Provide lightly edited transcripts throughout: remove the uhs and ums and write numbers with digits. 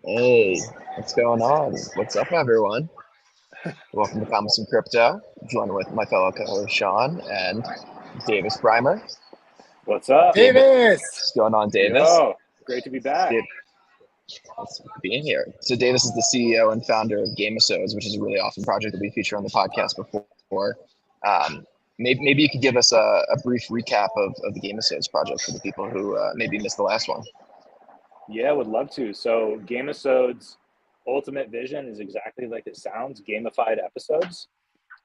Hey, what's going on? What's up, everyone? Welcome to Comics and Crypto. Joined with my fellow co-host Sean and Davis Brimer. What's up? Davis, Davis! what's going on, Davis? Yo, great to be back. Dave, thanks for being here. So, Davis is the CEO and founder of Gamisodes, which is a really awesome project that we featured on the podcast before. Um, maybe you could give us a brief recap of the Gamisodes project for the people who maybe missed the last one. Yeah, would love to. So Gamisodes' ultimate vision is exactly like it sounds, gamified episodes.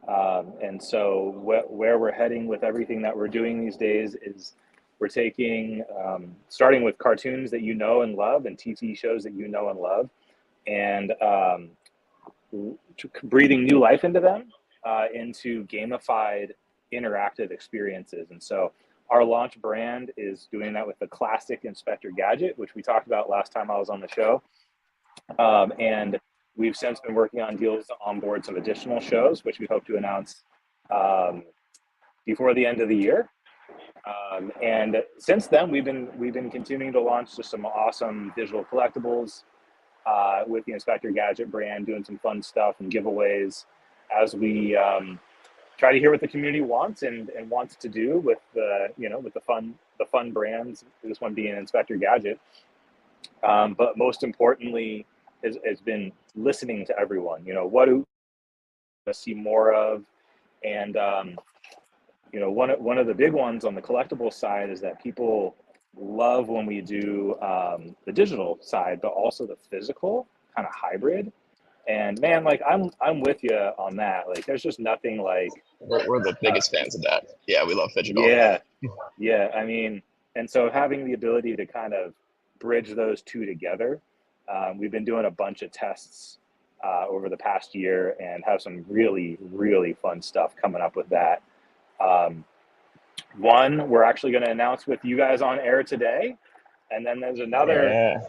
And so where we're heading with everything that we're doing these days is we're taking, starting with cartoons that you know and love and TV shows that you know and love, and breathing new life into them, into gamified interactive experiences. And so our launch brand is doing that with the classic Inspector Gadget, which we talked about last time I was on the show. And we've since been working on deals to onboard some additional shows, which we hope to announce before the end of the year. And since then, we've been continuing to launch just some awesome digital collectibles with the Inspector Gadget brand, doing some fun stuff and giveaways as we try to hear what the community wants and wants to do with the fun brands. This one being Inspector Gadget, but most importantly, has been listening to everyone. What do we see more of, and one of the big ones on the collectible side is that people love when we do the digital side, but also the physical kind of hybrid. And man, like I'm with you on that. Like, there's just nothing like We're the biggest fans of that. Yeah, we love digital. yeah. I mean, and so having the ability to kind of bridge those two together, we've been doing a bunch of tests over the past year and have some really, really fun stuff coming up with that. One we're actually going to announce with you guys on air today, and then there's another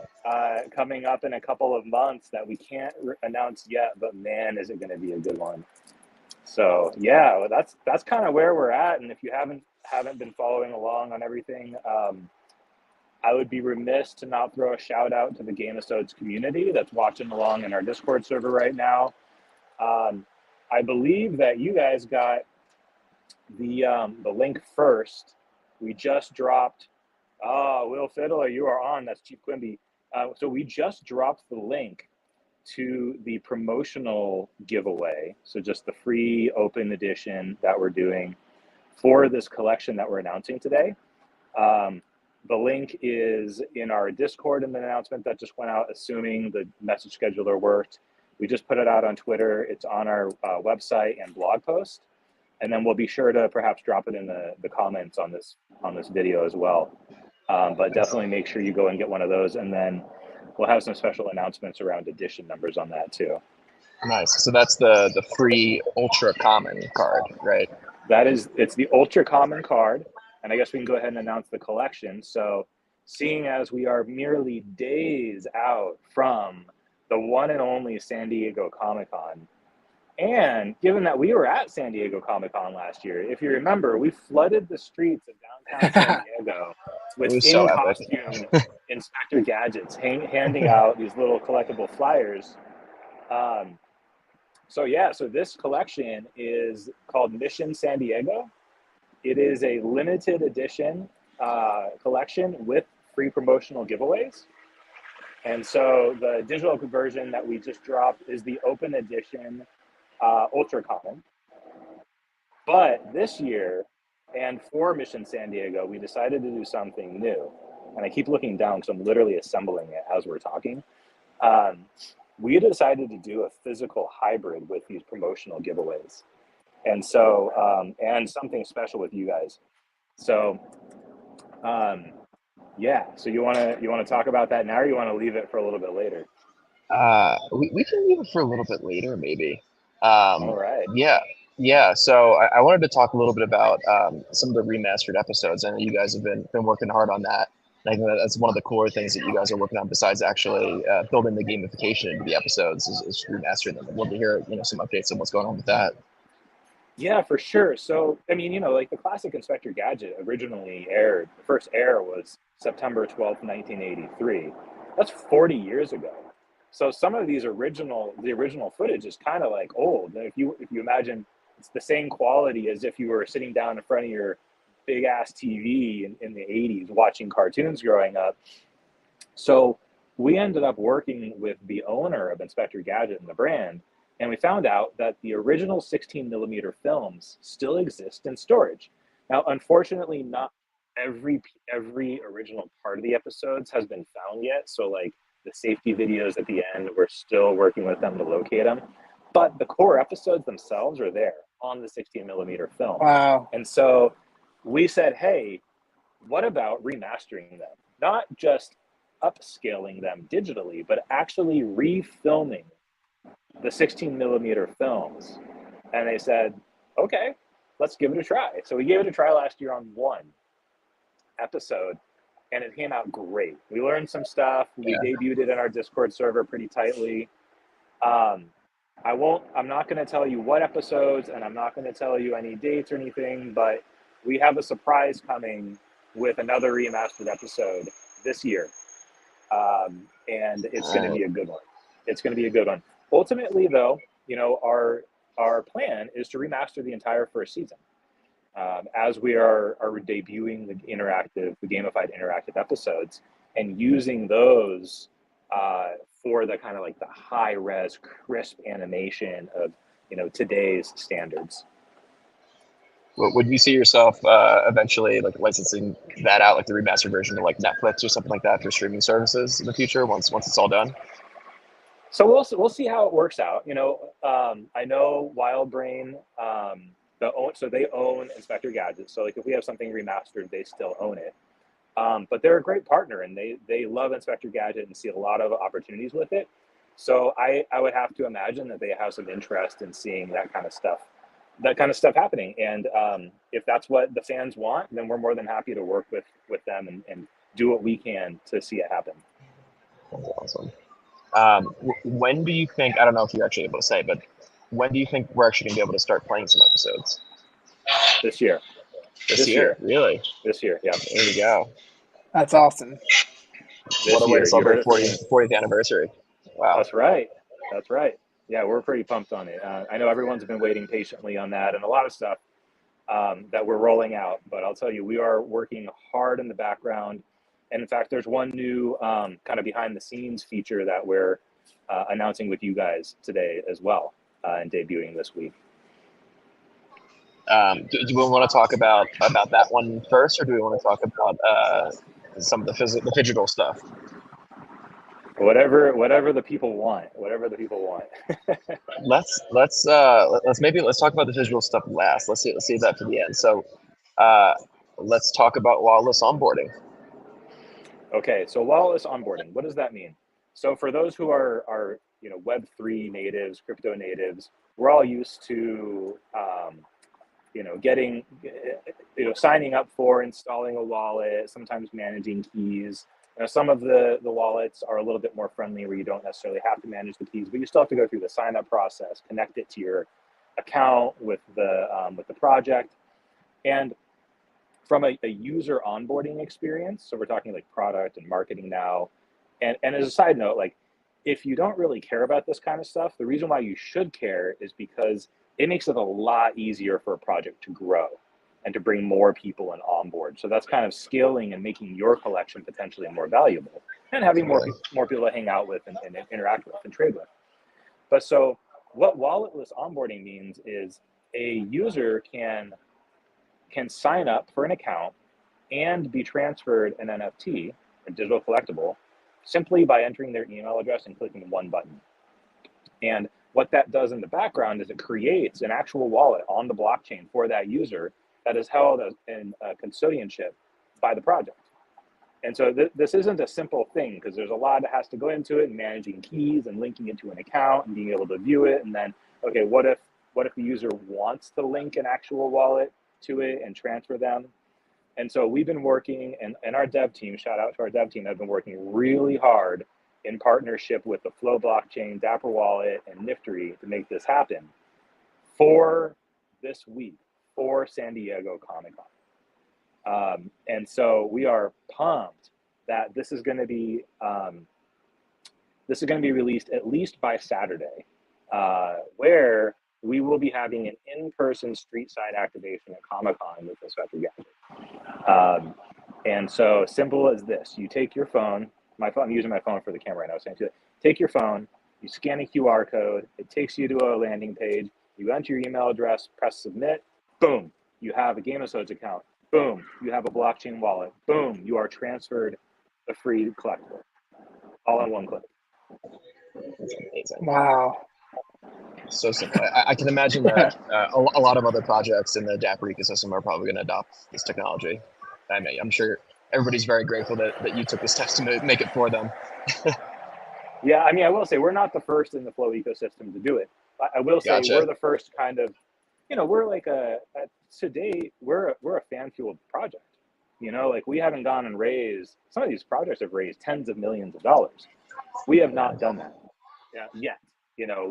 coming up in a couple of months that we can't announce yet, but man, is it going to be a good one. So yeah, well, that's kind of where we're at. And if you haven't been following along on everything, I would be remiss to not throw a shout out to the Gamisodes community that's watching along in our Discord server right now. I believe that you guys got the link first. We just dropped. Oh, Will Fiddler, you are on. That's Chief Quimby. So we just dropped the link to the promotional giveaway. So just the free open edition that we're doing for this collection that we're announcing today. The link is in our Discord in the announcement that just went out, assuming the message scheduler worked. We just put it out on Twitter. It's on our website and blog post. And then we'll be sure to perhaps drop it in the comments on this video as well. But definitely make sure you go and get one of those, and then we'll have some special announcements around edition numbers on that too. Nice. So that's the free ultra common card, right? It's the ultra common card, and I guess we can go ahead and announce the collection. So, seeing as we are merely days out from the one and only San Diego Comic-Con, and given that we were at San Diego Comic-Con last year, if you remember, we flooded the streets of downtown San Diego with in-costume Inspector Gadgets, handing out these little collectible flyers. So this collection is called Mission San Diego. It is a limited edition collection with free promotional giveaways. And so the digital version that we just dropped is the open edition ultra common. But this year, and for Mission San Diego, we decided to do something new. And I keep looking down because I'm literally assembling it as we're talking. We decided to do a physical hybrid with these promotional giveaways. And so, and something special with you guys. So, so you want to talk about that now, or you want to leave it for a little bit later? We can leave it for a little bit later, maybe. All right. Yeah. So I wanted to talk a little bit about some of the remastered episodes. I know you guys have been working hard on that. And I think that's one of the cooler things that you guys are working on, besides actually building the gamification into the episodes, is remastering them. I'd love to hear some updates on what's going on with that. Yeah, for sure. So, I mean, like the classic Inspector Gadget originally aired, the first air was September 12th, 1983. That's 40 years ago. So some of these the original footage is kind of like old. And if you imagine, it's the same quality as if you were sitting down in front of your big ass TV in the 80s watching cartoons growing up. So we ended up working with the owner of Inspector Gadget and the brand, and we found out that the original 16 millimeter films still exist in storage. Now, unfortunately, not every original part of the episodes has been found yet. So like the safety videos at the end, we're still working with them to locate them. But the core episodes themselves are there on the 16 millimeter film. Wow. And so we said, hey, what about remastering them? Not just upscaling them digitally, but actually refilming the 16 millimeter films. And they said, okay, let's give it a try. So we gave it a try last year on one episode, and it came out great. We learned some stuff. We debuted it in our Discord server pretty tightly. I'm not going to tell you what episodes, and I'm not going to tell you any dates or anything, but we have a surprise coming with another remastered episode this year. And it's going to be a good one. It's going to be a good one. Ultimately, though, you know, our plan is to remaster the entire first season. As we are debuting the gamified interactive episodes and using those for the kind of like the high res crisp animation of, you know, today's standards. Would you see yourself eventually like licensing that out, like the remastered version to like Netflix or something like that for streaming services in the future once it's all done? So we'll see how it works out. You know, I know WildBrain, so they own Inspector Gadget. So like if we have something remastered, they still own it. But they're a great partner, and they love Inspector Gadget and see a lot of opportunities with it. So I would have to imagine that they have some interest in seeing that kind of stuff happening. And if that's what the fans want, then we're more than happy to work with them and do what we can to see it happen. That's awesome. When do you think, I don't know if you're actually able to say, but when do you think we're actually going to be able to start playing some episodes? This year. This year? Really? This year, yeah. There we go. That's awesome. What a way to celebrate 40th anniversary. Wow. That's right. Yeah, we're pretty pumped on it. I know everyone's been waiting patiently on that and a lot of stuff that we're rolling out. But I'll tell you, we are working hard in the background. And in fact, there's one new kind of behind the scenes feature that we're announcing with you guys today as well and debuting this week. Do we want to talk about that one first, or do we want to talk about some of the digital stuff? Whatever the people want. let's talk about the visual stuff last. Let's see that to the end. So let's talk about walletless onboarding. Okay, so walletless onboarding, what does that mean? So for those who are you know, Web3 natives, crypto natives, we're all used to you know, getting, you know, signing up for installing a wallet, sometimes managing keys. You know, some of the wallets are a little bit more friendly where you don't necessarily have to manage the keys, but you still have to go through the sign up process, connect it to your account with the project. And from a user onboarding experience, so we're talking like product and marketing now. And as a side note, like if you don't really care about this kind of stuff, the reason why you should care is because it makes it a lot easier for a project to grow and to bring more people in on board. So that's kind of scaling and making your collection potentially more valuable and having more people to hang out with and interact with and trade with. But so what walletless onboarding means is a user can sign up for an account and be transferred an NFT, a digital collectible, simply by entering their email address and clicking one button. And what that does in the background is it creates an actual wallet on the blockchain for that user that is held in custodianship by the project. And so this isn't a simple thing because there's a lot that has to go into it, and managing keys and linking it to an account and being able to view it. And then, okay, what if the user wants to link an actual wallet to it and transfer them? And so we've been working, and our dev team, shout out to our dev team, have been working really hard in partnership with the Flow blockchain, Dapper Wallet, and Nifty to make this happen for this week, for San Diego Comic-Con. And so we are pumped that this is going to be This is going to be released at least by Saturday, where we will be having an in-person street side activation at Comic-Con with Inspector Gadget. And so simple as this: you take your phone. I'm using my phone for the camera right now. So take your phone, you scan a QR code. It takes you to a landing page. You enter your email address, press submit. Boom, you have a Gamisodes account. Boom, you have a blockchain wallet. Boom, you are transferred a free collectible, all in one click. That's amazing. Wow. So simple. I can imagine that a lot of other projects in the Dapper ecosystem are probably going to adopt this technology. I mean, I'm sure everybody's very grateful that you took this steps to make it for them. Yeah, I mean, I will say we're not the first in the Flow ecosystem to do it. I will say Gotcha. we're the first kind of, we're like today we're a fan fueled project. Like we haven't gone and raised, some of these projects have raised tens of millions of dollars. We have not done that yet.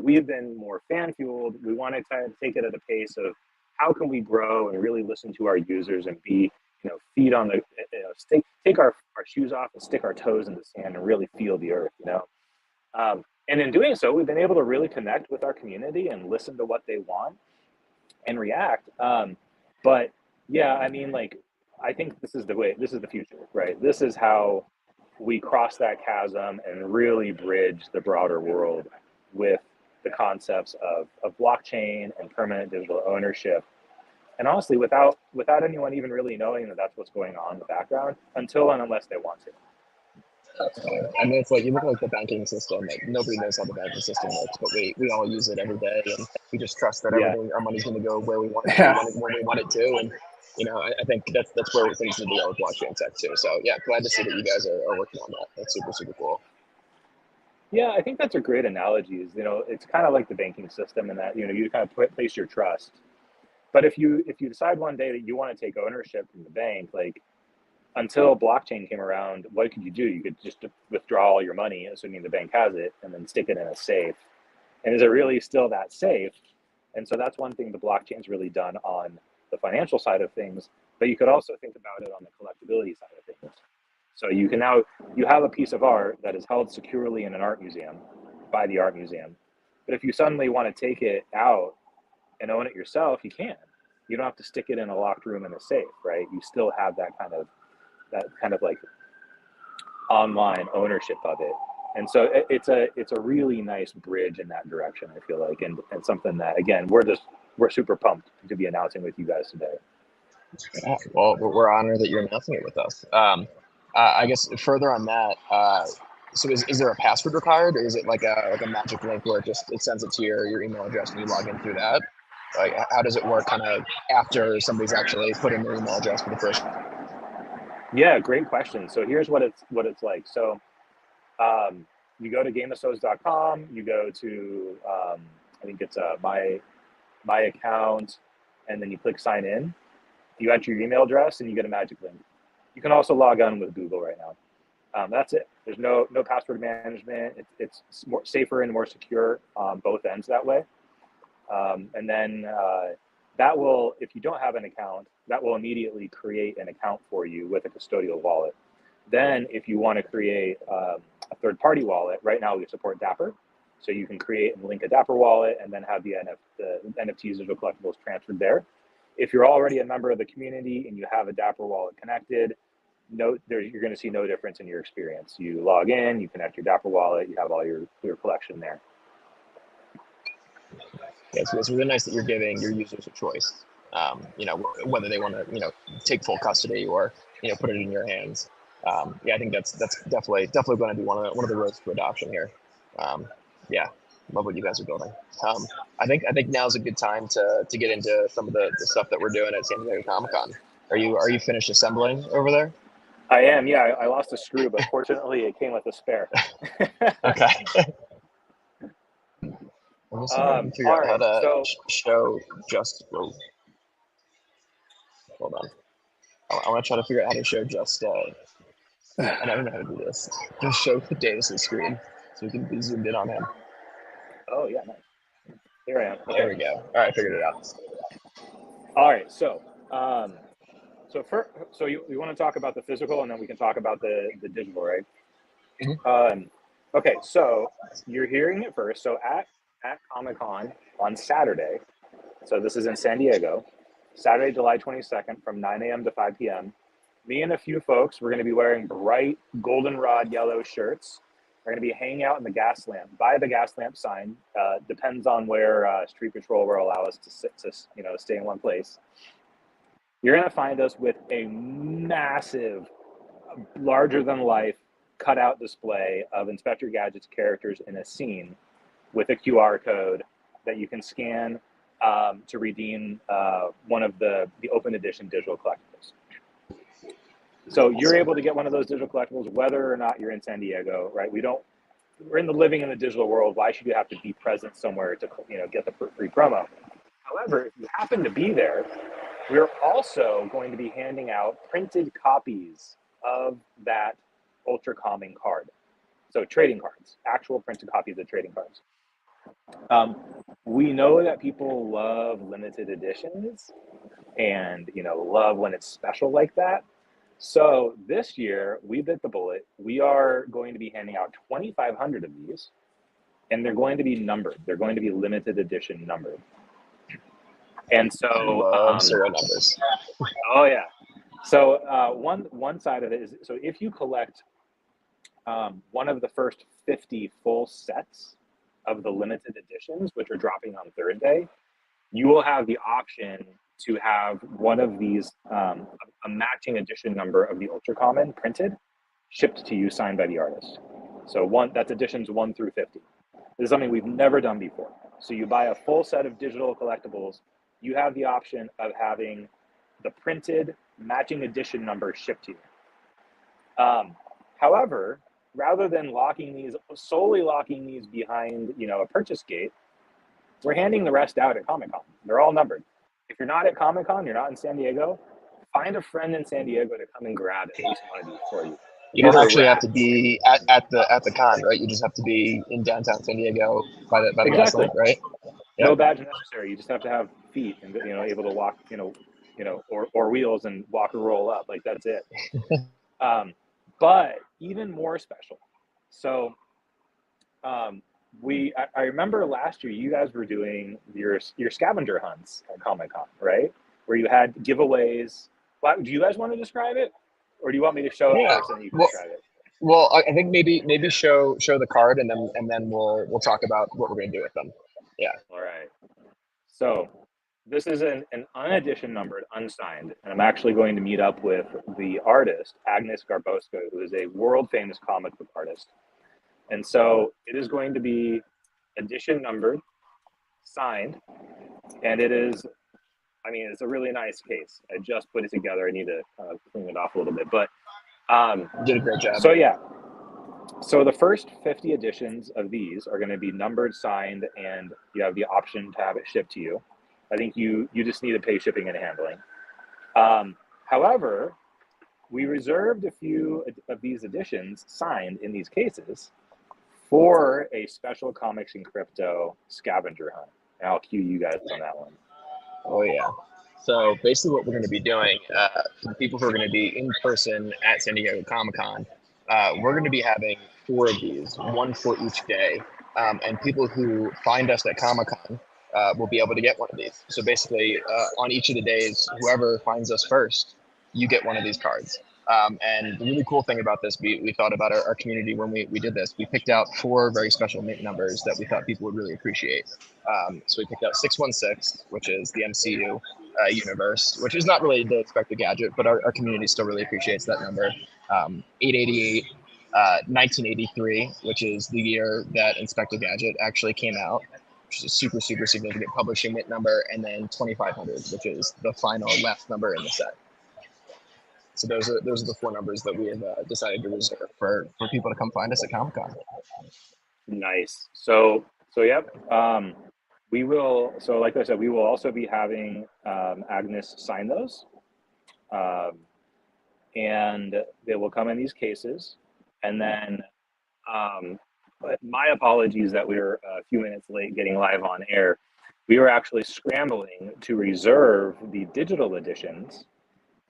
We've been more fan fueled. We want to try to take it at a pace of how can we grow and really listen to our users and be, feet on the, take our shoes off and stick our toes in the sand and really feel the earth, and in doing so, we've been able to really connect with our community and listen to what they want and react. But yeah, I mean, like, I think this is the future, right? This is how we cross that chasm and really bridge the broader world with the concepts of blockchain and permanent digital ownership. And honestly, without anyone even really knowing that that's what's going on in the background, until and unless they want to. I mean, it's like, you look like the banking system, like nobody knows how the banking system works, but we all use it every day, and we just trust that everything, our money's going to go where we want it to, when we want it to. And, I think that's where things need to go with blockchain tech too. So yeah, glad to see that you guys are working on that. That's super, super cool. Yeah, I think that's a great analogy. It's kind of like the banking system in that, you kind of place your trust. But if you decide one day that you want to take ownership from the bank, like, until blockchain came around, what could you do? You could just withdraw all your money, assuming the bank has it, and then stick it in a safe. And is it really still that safe? And so that's one thing the blockchain's really done on the financial side of things, but you could also think about it on the collectability side of things. So you have a piece of art that is held securely in an art museum by the art museum. But if you suddenly want to take it out and own it yourself, you can. You don't have to stick it in a locked room in a safe, right? You still have that kind of like online ownership of it. And so it's a really nice bridge in that direction, I feel like, and something that, again, we're super pumped to be announcing with you guys today. Yeah, well, we're honored that you're announcing it with us. I guess further on that, so is there a password required, or is it like a magic link where it sends it to your email address and you log in through that? Like, how does it work kind of after somebody's actually put in their email address for the first? Yeah, great question. So here's what it's like. So you go to Gamisodes.com, you go to I think it's my account, and then you click sign in. You enter your email address and you get a magic link. You can also log on with Google right now. That's it. There's no password management. It's more safer and more secure on both ends that way. And then that will, if you don't have an account, that will immediately create an account for you with a custodial wallet. Then if you want to create a third-party wallet, right now we support Dapper. So you can create and link a Dapper wallet and then have the NFTs, digital collectibles, transferred there. If you're already a member of the community and you have a Dapper wallet connected, you're going to see no difference in your experience. You log in, you connect your Dapper wallet, you have all your collection there. Yeah, so it's really nice that you're giving your users a choice. Whether they want to, take full custody or, put it in your hands. Yeah, I think that's definitely going to be one of the roads to adoption here. Yeah, love what you guys are building. I think now's a good time to get into some of the stuff that we're doing at San Diego Comic-Con. Are you finished assembling over there? I am. Yeah, I lost a screw, but fortunately it came with a spare. Okay. I'm just trying to figure out how to show just. Hold on. I want to try to figure out how to show just. I don't know how to do this. Just show Davis's screen so we can be zoomed in on him. Oh yeah, nice. Here I am. Okay. There we go. All right, figured it out. All right, so you want to talk about the physical, and then we can talk about the digital, right? Mm-hmm. Okay, so you're hearing it first. So at Comic-Con on Saturday, so this is in San Diego, Saturday, July 22nd from 9 a.m. to 5 p.m. Me and a few folks, we're going to be wearing bright goldenrod yellow shirts. We're going to be hanging out in the gas lamp, by the gas lamp sign. Depends on where Street Patrol will allow us to sit, to stay in one place. You're going to find us with a massive, larger than life cutout display of Inspector Gadget's characters in a scene with a QR code that you can scan to redeem one of the open edition digital collectibles. So you're able to get one of those digital collectibles whether or not you're in San Diego, right? We're living in the digital world. Why should you have to be present somewhere to get the free promo? However, if you happen to be there, we're also going to be handing out printed copies of that ultra common card. So trading cards, actual printed copies of trading cards. We know that people love limited editions and love when it's special like that. So this year we bit the bullet. We are going to be handing out 2,500 of these, and they're going to be numbered. They're going to be limited edition numbered. And so serial numbers. Oh yeah. So one side of it is, so if you collect one of the first 50 full sets of the limited editions, which are dropping on Thursday, you will have the option to have one of these, a matching edition number of the Ultra Common printed, shipped to you, signed by the artist. So that's editions 1 through 50. This is something we've never done before. So you buy a full set of digital collectibles, you have the option of having the printed matching edition number shipped to you. However, rather than solely locking these behind, a purchase gate, we're handing the rest out at Comic-Con. They're all numbered. If you're not at Comic-Con, you're not in San Diego, find a friend in San Diego to come and grab at least one of these for you. You don't actually have to be at the con, right? You just have to be in downtown San Diego by the gas lamp, right? Yep. No badge necessary. You just have to have feet and able to walk, or wheels and walk or roll up. Like, that's it. But even more special. So I remember last year you guys were doing your scavenger hunts at Comic-Con, right? Where you had giveaways. Do you guys want to describe it, or do you want me to show it first and you can describe it? Well, I think maybe show the card and then we'll talk about what we're going to do with them. Yeah. All right. So this is an unedition numbered, unsigned, and I'm actually going to meet up with the artist, Agnes Garboska, who is a world famous comic book artist. And so it is going to be edition numbered, signed, and it's a really nice case. I just put it together. I need to clean it off a little bit, but you did a great job. So yeah. So the first 50 editions of these are going to be numbered, signed, and you have the option to have it shipped to you. I think you just need to pay shipping and handling. However, we reserved a few of these editions signed in these cases for a special Comics and Crypto scavenger hunt. And I'll cue you guys on that one. Oh yeah. So basically what we're going to be doing, for the people who are going to be in person at San Diego Comic-Con, we're going to be having 4 of these, one for each day. And people who find us at Comic-Con will be able to get one of these. So basically, on each of the days, whoever finds us first, you get one of these cards. And the really cool thing about this, we thought about our community when we did this. We picked out 4 very special mint numbers that we thought people would really appreciate. So we picked out 616, which is the MCU universe, which is not really the Inspector Gadget, but our community still really appreciates that number. 888, 1983, which is the year that Inspector Gadget actually came out, which is a super, super significant publishing mint number, and then 2500, which is the final last number in the set. So those are the 4 numbers that we have decided to reserve for people to come find us at Comic-Con. Nice. So yep. We will. So like I said, we will also be having Agnes sign those, and they will come in these cases. And then, but my apologies that we were a few minutes late getting live on air. We were actually scrambling to reserve the digital editions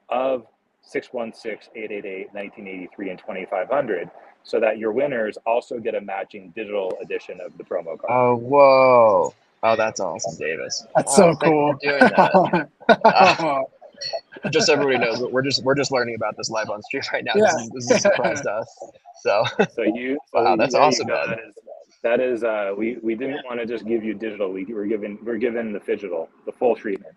of 616, 888, 1983, and 2500 so that your winners also get a matching digital edition of the promo card. Oh, whoa. Oh, that's awesome, Davis. That's so Thank cool. you for doing that. Just so everybody knows, we're just learning about this live on stream right now. Yeah. This is a surprise to us. So wow, that's awesome, man. That is we didn't want to just give you digital. We're given the phygital, the full treatment.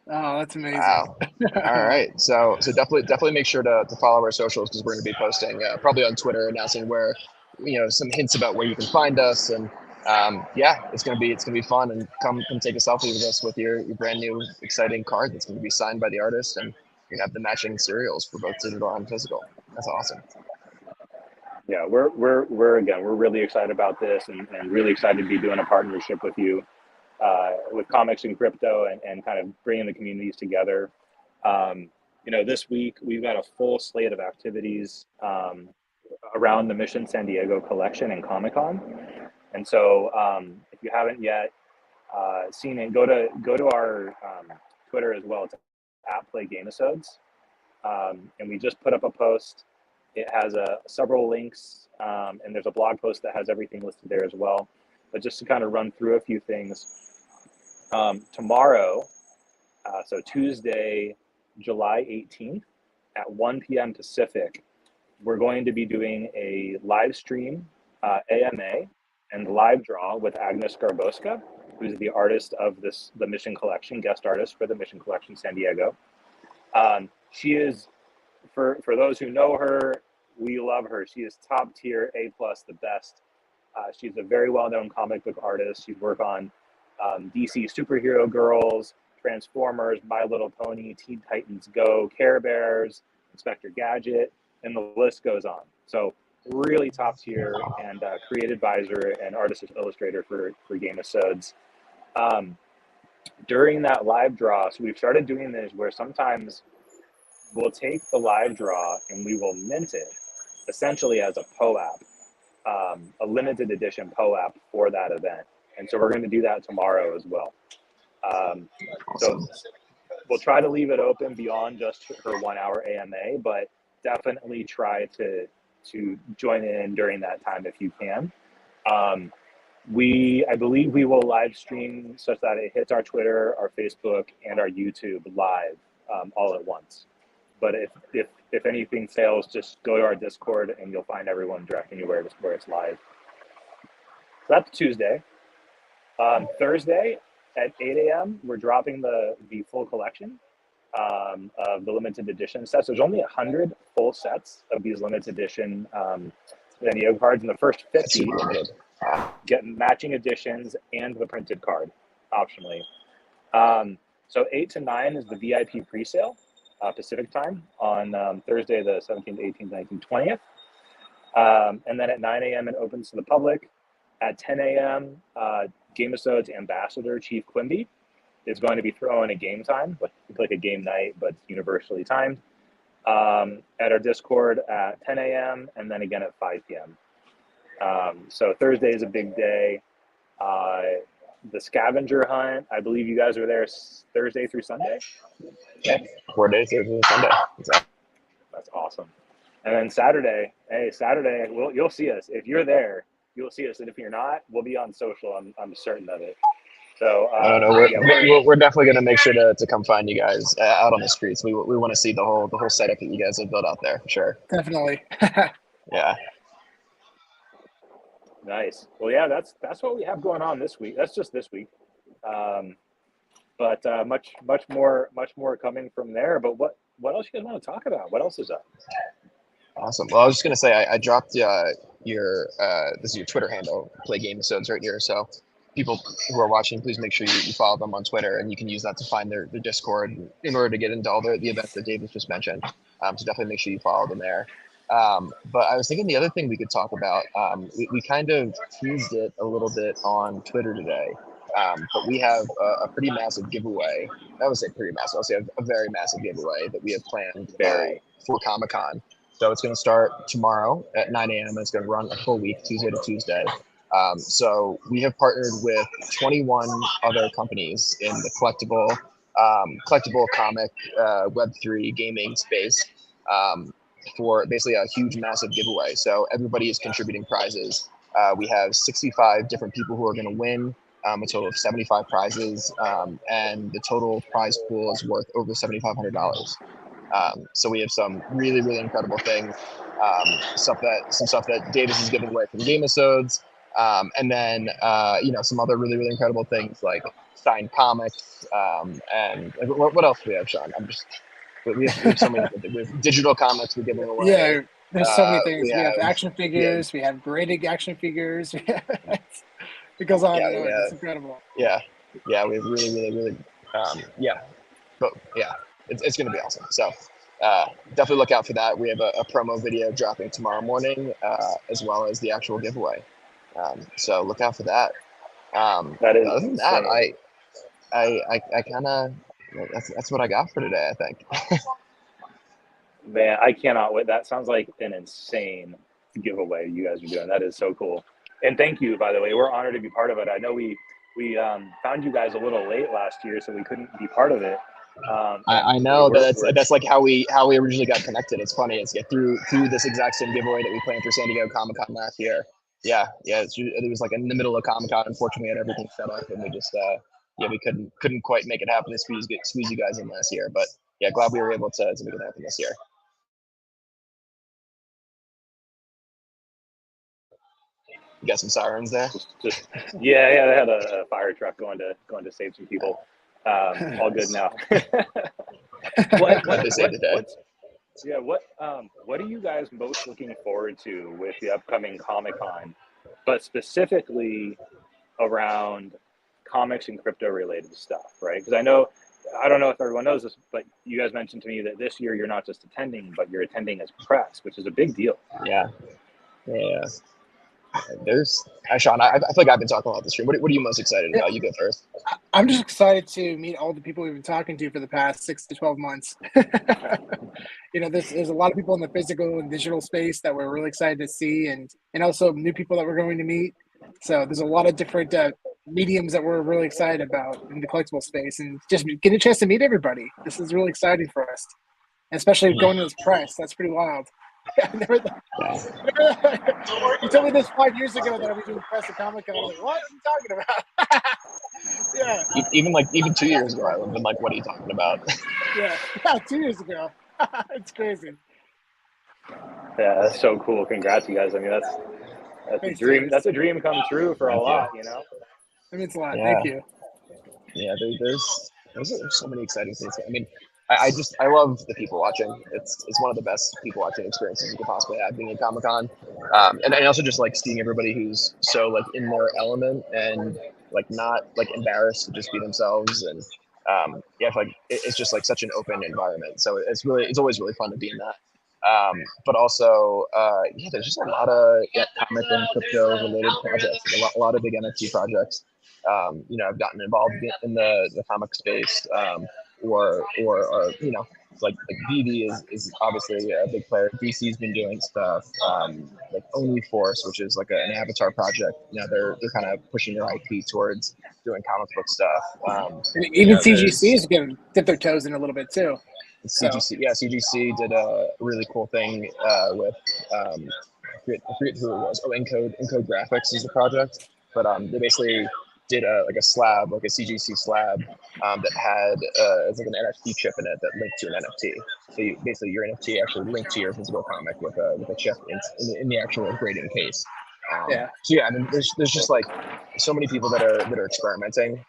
Oh, that's amazing. Wow. All right. So definitely make sure to follow our socials, because we're going to be posting probably on Twitter, announcing where, some hints about where you can find us. And yeah, it's gonna be fun. And come take a selfie with us with your brand new exciting card that's going to be signed by the artist, and you're gonna have the matching serials for both digital and physical. That's awesome. Yeah, we're really excited about this, and really excited to be doing a partnership with you, with Comics and Crypto, and kind of bringing the communities together. This week we've got a full slate of activities around the Mission San Diego collection and Comic-Con. And so if you haven't yet seen it, go to our Twitter as well. It's at Gamisodes. And we just put up a post. It has several links, and there's a blog post that has everything listed there as well. But just to kind of run through a few things, tomorrow, so Tuesday, July 18th at 1 p.m. Pacific, we're going to be doing a live stream AMA and live draw with Agnes Garboska, who's the artist of the Mission Collection, guest artist for the Mission Collection San Diego. She is, for those who know her, we love her. She is top tier, A+, the best. She's a very well-known comic book artist. She's worked on DC Superhero Girls, Transformers, My Little Pony, Teen Titans Go, Care Bears, Inspector Gadget, and the list goes on. So really top tier, and creative advisor and artist illustrator for Gamisodes. During that live draw, so we've started doing this where sometimes we'll take the live draw and we will mint it essentially as a POAP, a limited edition POAP for that event. And so we're going to do that tomorrow as well. So we'll try to leave it open beyond just her 1 hour AMA, but definitely try to join in during that time if you can. I believe we will live stream such that it hits our Twitter, our Facebook, and our YouTube live all at once. But if anything fails, just go to our Discord and you'll find everyone directing you where it's live. So that's Tuesday. Thursday at 8 a.m. we're dropping the full collection of the limited edition sets. There's only 100 full sets of these limited edition San Diego cards, and the first 50 get matching editions and the printed card optionally. So 8 to 9 is the VIP pre-sale Pacific time on Thursday the 17th, 18th, 19th, 20th. And then at 9 a.m. it opens to the public. At 10 a.m. Gamisodes ambassador Chief Quimby is going to be throwing a game time, like a game night, but universally timed, at our Discord at 10 a.m. and then again at 5 p.m. So Thursday is a big day. The scavenger hunt, I believe you guys are there Thursday through Sunday? Yeah, 4 days, Thursday through Sunday. Exactly. That's awesome. And then Saturday, you'll see us. If you're there, you'll see us. And if you're not, we'll be on social. I'm certain of it. So we're definitely going to make sure to come find you guys out on the streets. We want to see the whole setup that you guys have built out there, for sure. Definitely. Yeah. Nice. Well, yeah, that's what we have going on this week. That's just this week. But much more coming from there. But what else you guys want to talk about? What else is up? Awesome. Well, I was just gonna say I dropped your this is your Twitter handle, Play Gamisodes, right here. So people who are watching, please make sure you follow them on Twitter, and you can use that to find their Discord in order to get into all the events that Davis just mentioned. So definitely make sure you follow them there. But I was thinking the other thing we could talk about, we kind of teased it a little bit on Twitter today, but we have a pretty massive giveaway. I would say pretty massive. I'll say a very massive giveaway that we have planned for Comic-Con. So it's going to start tomorrow at 9 a.m. It's going to run a full week, Tuesday to Tuesday. So we have partnered with 21 other companies in the collectible comic, Web3 gaming space. for basically a huge, massive giveaway. So everybody is contributing prizes. We have 65 different people who are going to win. A total of 75 prizes, and the total prize pool is worth over $7,500. So we have some really, really incredible things, some stuff that Davis is giving away from Gamisodes, and then some other really, really incredible things like signed comics, and like, what else do we have, Sean? We have so many. We have digital comics we're giving away. Yeah, there's so many things. We have action yeah, figures. We have graded action figures. It goes on and on. It's incredible. Yeah, we have really, really, really, but yeah, it's going to be awesome. So definitely look out for that. We have a promo video dropping tomorrow morning, as well as the actual giveaway. So look out for that. That is other than that, I kind of, that's what I got for today, I think. Man, I cannot wait. That sounds like an insane giveaway you guys are doing. That is so cool. And thank you, by the way. We're honored to be part of it. I know we found you guys a little late last year, so we couldn't be part of it. I know that's like how we originally got connected. It's funny. It's through this exact same giveaway that we planned for San Diego Comic-Con last year. Yeah. It was like in the middle of Comic-Con. Unfortunately, we had everything set up, and we just we couldn't quite make it happen to squeeze you guys in last year. But yeah, glad we were able to make it happen this year. You got some sirens there? Yeah, they had a fire truck going to save some people. All good now. What they say today? What are you guys most looking forward to with the upcoming Comic-Con, but specifically around comics and crypto related stuff, right? Because I don't know if everyone knows this, but you guys mentioned to me that this year you're not just attending, but you're attending as press, which is a big deal. Yeah. There's Sean, I feel like I've been talking a lot this stream. What are you most excited about? You go first. I'm just excited to meet all the people we've been talking to for the past 6 to 12 months. There's a lot of people in the physical and digital space that we're really excited to see, and also new people that we're going to meet. So there's a lot of different mediums that we're really excited about in the collectible space, and just getting a chance to meet everybody. This is really exciting for us, and especially going to this press. That's pretty wild. You told me this 5 years ago that I was doing press at Comic-Con. Like, what are you talking about? Yeah. Even 2 years ago, I would have been like, what are you talking about? Yeah, 2 years ago. It's crazy. Yeah, that's so cool. Congrats, you guys. I mean, that's Thanks, a dream. Davis. That's a dream come true for a lot, you know? It means a lot. Yeah. Thank you. Yeah, there's so many exciting things. I mean, I love the people watching. It's one of the best people watching experiences you could possibly have being at Comic-Con, and I also just like seeing everybody who's so like in their element and like not like embarrassed to just be themselves, and I feel like it's just like such an open environment. So it's always really fun to be in that. But also, there's just a lot of comic and crypto related projects, a lot of big NFT projects. I've gotten involved in the comic space, or like VV is obviously a big player. DC's been doing stuff, like Only Force, which is like an avatar project. They're kind of pushing their IP towards doing comic book stuff. Even CGC is going to dip their toes in a little bit too. CGC did a really cool thing with I forget who it was. Encode Graphics is the project, but they basically did a slab, like a CGC slab, that had it's like an NFT chip in it that linked to an NFT. So basically your NFT actually linked to your physical comic with a chip in the actual grading case. So I mean, there's just like so many people that are experimenting.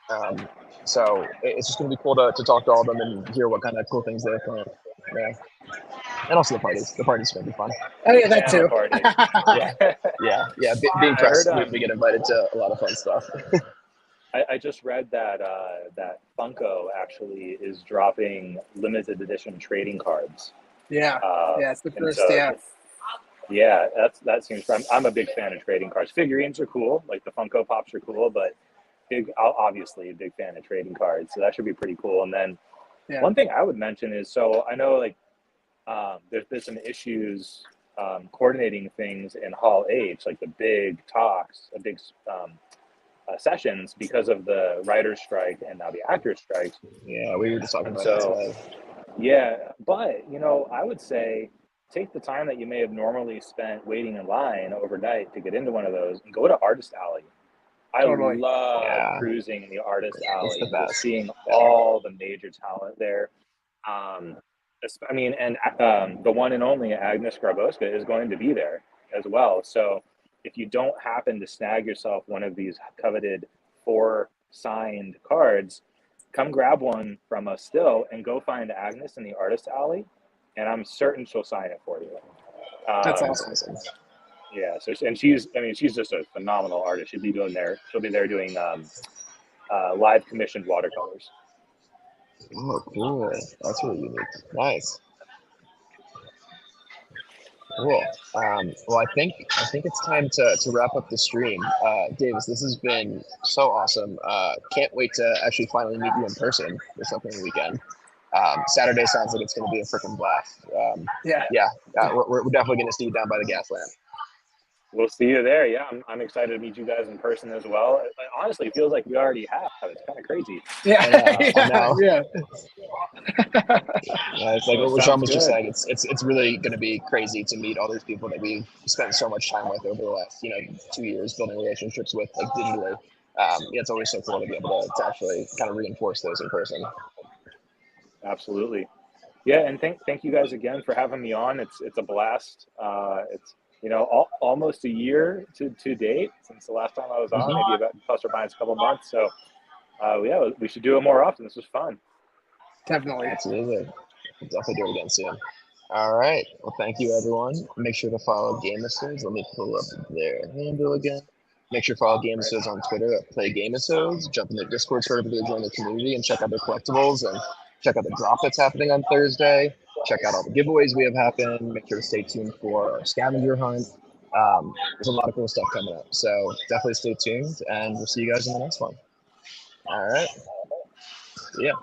So it's just going to be cool to talk to all of them and hear what kind of cool things they're playing. Yeah. And also the parties. The parties are going to be fun. Oh yeah, that too. Yeah. Being pressed, we get invited to a lot of fun stuff. I just read that Funko actually is dropping limited edition trading cards. Yeah, it's the first. Yeah, that seems fun. I'm a big fan of trading cards. Figurines are cool, like the Funko Pops are cool, but obviously a big fan of trading cards. So that should be pretty cool. And then one thing I would mention is, so I know like there's been some issues coordinating things in Hall H, like the big talks, sessions, because of the writer's strike and now the actor's strike. Yeah, we were just talking about that today. Yeah, but I would say take the time that you may have normally spent waiting in line overnight to get into one of those and go to Artist Alley. I Totally. love cruising the Artist Alley, the best. just seeing all the major talent there. I mean, and the one and only Agnes Grabowska is going to be there as well. So if you don't happen to snag yourself one of these coveted 4 signed cards, come grab one from us still and go find Agnes in the Artist Alley, and I'm certain she'll sign it for you. That's awesome. Yeah. So, and she's just a phenomenal artist. She'll be there doing live commissioned watercolors. Oh, cool. That's really unique. Nice. Cool. Well, I think it's time to wrap up the stream. Davis, this has been so awesome. Can't wait to actually finally meet you in person this upcoming weekend. Saturday sounds like it's going to be a freaking blast. We're definitely going to see you down by the gas lamp. We'll see you there. Yeah, I'm excited to meet you guys in person as well. It honestly feels like we already have. It's kind of crazy. Yeah, I know. Yeah. It's like we're almost just saying it's really going to be crazy to meet all these people that we've spent so much time with over the last 2 years building relationships with, like, digitally. It's always so cool to be able to actually kind of reinforce those in person. Absolutely. Yeah, and thank you guys again for having me on. It's a blast. It's almost a year to date since the last time I was on, maybe about plus or minus a couple months. So yeah, we should do it more often. This was fun. Definitely. Absolutely. We'll definitely do it again soon. All right. Well, thank you, everyone. Make sure to follow Gamisodes. Let me pull up their handle again. Make sure to follow Gamisodes on Twitter at Gamisodes. Jump in the Discord server to join the community and check out their collectibles and check out the drop that's happening on Thursday. Check out all the giveaways we have happened. Make sure to stay tuned for our scavenger hunt. There's a lot of cool stuff coming up. So definitely stay tuned, and we'll see you guys in the next one. All right. See ya.